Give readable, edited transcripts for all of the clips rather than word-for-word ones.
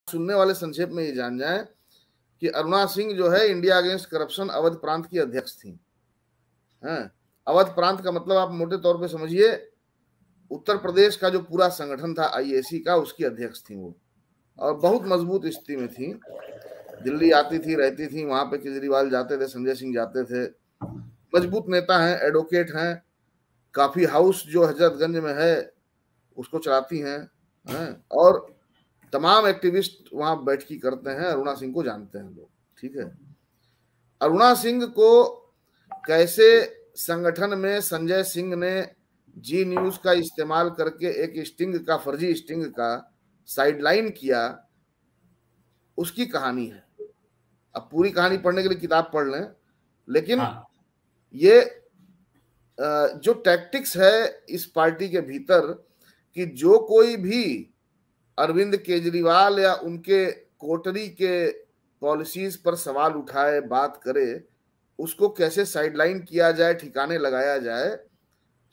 सुनने वाले संक्षेप में ये जान जाएं कि अरुणा सिंह जो है इंडिया अगेंस्ट करप्शन अवध प्रांत की अध्यक्ष थी। अवध प्रांत का मतलब आप मोटे तौर पे समझिए उत्तर प्रदेश का जो पूरा संगठन था आईएसी का, उसकी अध्यक्ष थी वो, और बहुत मजबूत स्थिति में थी। दिल्ली आती थी, रहती थी, वहां पे केजरीवाल जाते थे, संजय सिंह जाते थे। मजबूत नेता हैं, एडवोकेट हैं। काफी हाउस जो हजरतगंज में है उसको चलाती हैं, और तमाम एक्टिविस्ट वहां बैठकी करते हैं। अरुणा सिंह को जानते हैं लोग, ठीक है। अरुणा सिंह को कैसे संगठन में संजय सिंह ने जी न्यूज का इस्तेमाल करके एक स्टिंग का, फर्जी स्टिंग का साइडलाइन किया, उसकी कहानी है। अब पूरी कहानी पढ़ने के लिए किताब पढ़ लें, लेकिन ये जो टैक्टिक्स है इस पार्टी के भीतर कि जो कोई भी अरविंद केजरीवाल या उनके कोटरी के पॉलिसीज पर सवाल उठाए, बात करे, उसको कैसे साइडलाइन किया जाए, ठिकाने लगाया जाए,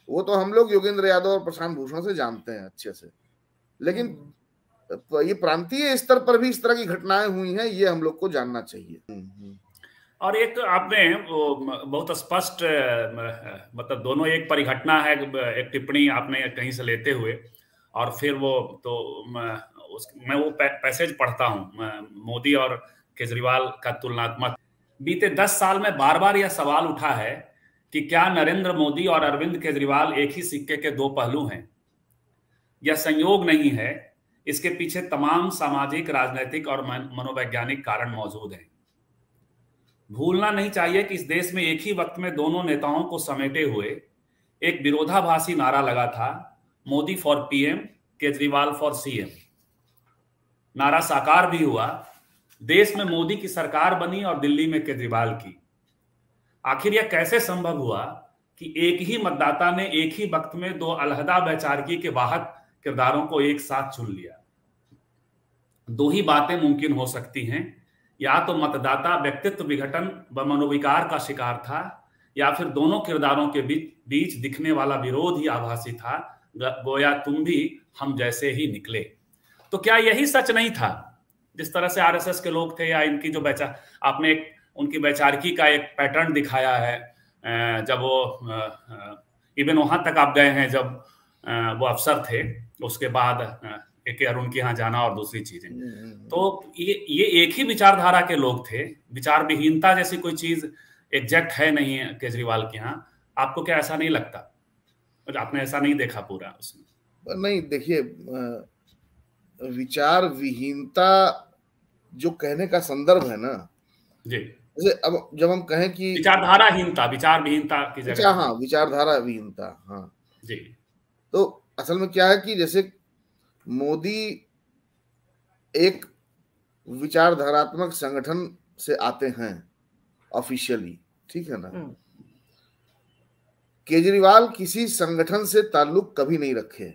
वो तो हम लोग योगेंद्र यादव और प्रशांत भूषण से जानते हैं अच्छे से। लेकिन ये प्रांतीय स्तर पर भी इस तरह की घटनाएं हुई हैं, ये हम लोग को जानना चाहिए। और एक आपने बहुत स्पष्ट, मतलब दोनों एक परिघटना है, एक टिप्पणी आपने कहीं से लेते हुए, और फिर वो तो मैं वो पैसेज पढ़ता हूँ, मोदी और केजरीवाल का तुलनात्मक। बीते 10 साल में बार बार यह सवाल उठा है कि क्या नरेंद्र मोदी और अरविंद केजरीवाल एक ही सिक्के के दो पहलू हैं? यह संयोग नहीं है, इसके पीछे तमाम सामाजिक, राजनीतिक और मनोवैज्ञानिक कारण मौजूद हैं। भूलना नहीं चाहिए कि इस देश में एक ही वक्त में दोनों नेताओं को समेटे हुए एक विरोधाभासी नारा लगा था, Modi for PM, Kejriwal for CM. नारा साकार भी हुआ, देश में मोदी की सरकार बनी और दिल्ली में केजरीवाल की। आखिर यह कैसे संभव हुआ कि एक ही मतदाता ने एक ही वक्त में दो अलहदा वैचारिकी के वाहक किरदारों को एक साथ चुन लिया? दो ही बातें मुमकिन हो सकती हैं, या तो मतदाता व्यक्तित्व विघटन व मनोविकार का शिकार था, या फिर दोनों किरदारों के बीच दिखने वाला विरोध ही आभासी था, गोया तुम भी हम जैसे ही निकले। तो क्या यही सच नहीं था? जिस तरह से आरएसएस के लोग थे, या इनकी जो आपने एक उनकी वैचारिकी का एक पैटर्न दिखाया है, जब वो इवन वहां तक आप गए हैं जब वो अफसर थे, उसके बाद के अरुण के यहाँ जाना और दूसरी चीजें। तो ये एक ही विचारधारा के लोग थे। विचार विहीनता जैसी कोई चीज एग्जैक्ट है नहीं है केजरीवाल के यहाँ। आपको क्या ऐसा नहीं लगता? आपने ऐसा नहीं देखा पूरा उसमें? नहीं, देखिए, विचार विहीनता जो कहने का संदर्भ है ना जी, जैसे अब जब हम कहें कि विचारधाराहीनता, विचार विहीनता की जगह, हाँ, विचारधारा विहीनता, हाँ जी। तो असल में क्या है कि जैसे मोदी एक विचारधारात्मक संगठन से आते हैं ऑफिशियली, ठीक है ना। केजरीवाल किसी संगठन से ताल्लुक कभी नहीं रखे,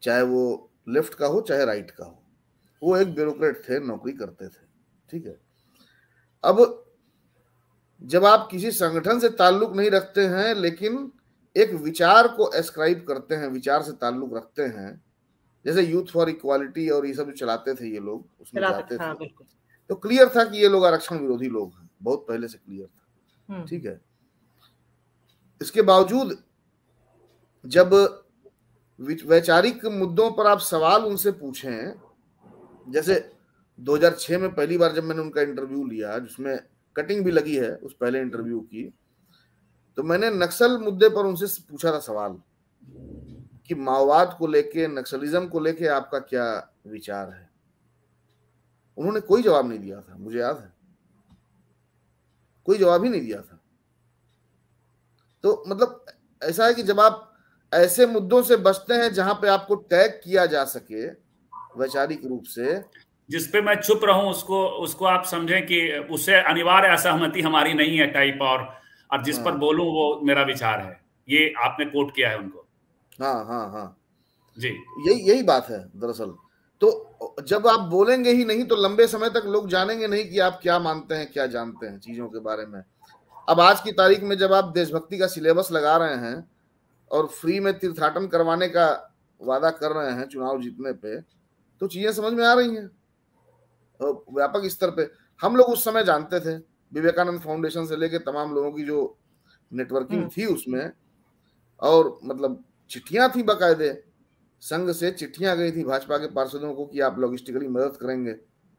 चाहे वो लेफ्ट का हो चाहे राइट का हो। वो एक ब्यूरोक्रेट थे, नौकरी करते थे, ठीक है। अब जब आप किसी संगठन से ताल्लुक नहीं रखते हैं लेकिन एक विचार को एस्क्राइब करते हैं, विचार से ताल्लुक रखते हैं, जैसे यूथ फॉर इक्वालिटी और ये सब चलाते थे ये लोग, उसमें जाते थे, तो क्लियर था कि ये लोग आरक्षण विरोधी लोग हैं, बहुत पहले से क्लियर था, ठीक है। इसके बावजूद जब वैचारिक मुद्दों पर आप सवाल उनसे पूछें, जैसे 2006 में पहली बार जब मैंने उनका इंटरव्यू लिया, जिसमें कटिंग भी लगी है उस पहले इंटरव्यू की, तो मैंने नक्सल मुद्दे पर उनसे पूछा था सवाल कि माओवाद को लेके, नक्सलिज्म को लेके आपका क्या विचार है। उन्होंने कोई जवाब नहीं दिया था, मुझे याद है, कोई जवाब ही नहीं दिया था। तो मतलब ऐसा है कि जब आप ऐसे मुद्दों से बचते हैं जहां पे आपको टैग किया जा सके वैचारिक रूप से, जिसपे मैं चुप रहूं, उसको आप समझें कि उससे अनिवार्य असहमति हमारी नहीं है टाइप, और जिस पर बोलूं वो मेरा विचार है, ये आपने कोट किया है उनको। हाँ जी, यही बात है दरअसल। तो जब आप बोलेंगे ही नहीं तो लंबे समय तक लोग जानेंगे नहीं कि आप क्या मानते हैं, क्या जानते हैं चीजों के बारे में। अब आज की तारीख में जब आप देशभक्ति का सिलेबस लगा रहे हैं और फ्री में तीर्थाटन करवाने का वादा कर रहे हैं चुनाव जीतने पे, तो चीजें समझ में आ रही हैं व्यापक स्तर पे। हम लोग उस समय जानते थे, विवेकानंद फाउंडेशन से लेके तमाम लोगों की जो नेटवर्किंग थी उसमें, और मतलब चिट्ठियां थी बकायदे, संघ से चिट्ठियां गई थी भाजपा के पार्षदों को कि आप लॉजिस्टिकली मदद करेंगे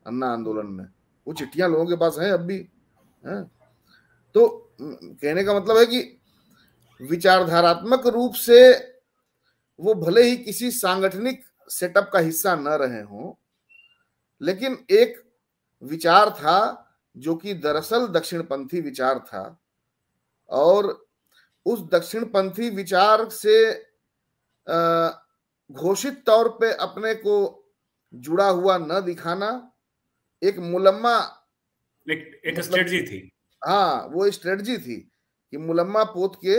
अन्ना आंदोलन में। वो चिट्ठियां लोगों के पास हैं अब भी है? तो कहने का मतलब है कि विचारधारात्मक रूप से वो भले ही किसी सांगठनिक सेटअप का हिस्सा न रहे हों, लेकिन एक विचार था जो कि दरअसल दक्षिणपंथी विचार था, और उस दक्षिणपंथी विचार से घोषित तौर पे अपने को जुड़ा हुआ न दिखाना एक मुलम्मा, एक स्ट्रेटजी थी। हाँ, वो स्ट्रेटजी थी कि मुलम्मा पोत के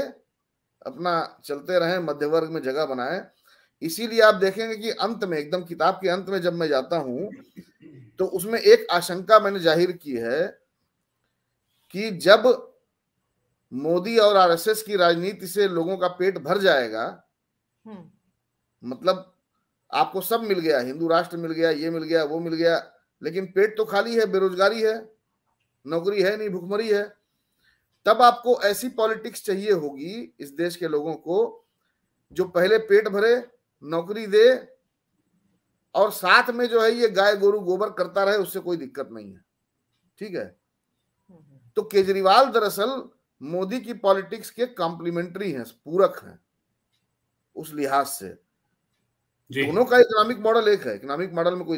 अपना चलते रहे, मध्य वर्ग में जगह बनाए। इसीलिए आप देखेंगे कि अंत में, एकदम किताब के अंत में जब मैं जाता हूं तो उसमें एक आशंका मैंने जाहिर की है कि जब मोदी और आरएसएस की राजनीति से लोगों का पेट भर जाएगा, मतलब आपको सब मिल गया, हिंदू राष्ट्र मिल गया, ये मिल गया, वो मिल गया, लेकिन पेट तो खाली है, बेरोजगारी है, नौकरी है नहीं, भुखमरी है, तब आपको ऐसी पॉलिटिक्स चाहिए होगी इस देश के लोगों को जो पहले पेट भरे, नौकरी दे, और साथ में जो है ये गाय गोरू गोबर करता रहे, उससे कोई दिक्कत नहीं है। ठीक है, तो केजरीवाल दरअसल मोदी की पॉलिटिक्स के कॉम्प्लीमेंट्री हैं, पूरक हैं उस लिहाज से। दोनों का इकोनॉमिक मॉडल एक है, इकोनॉमिक मॉडल में कोई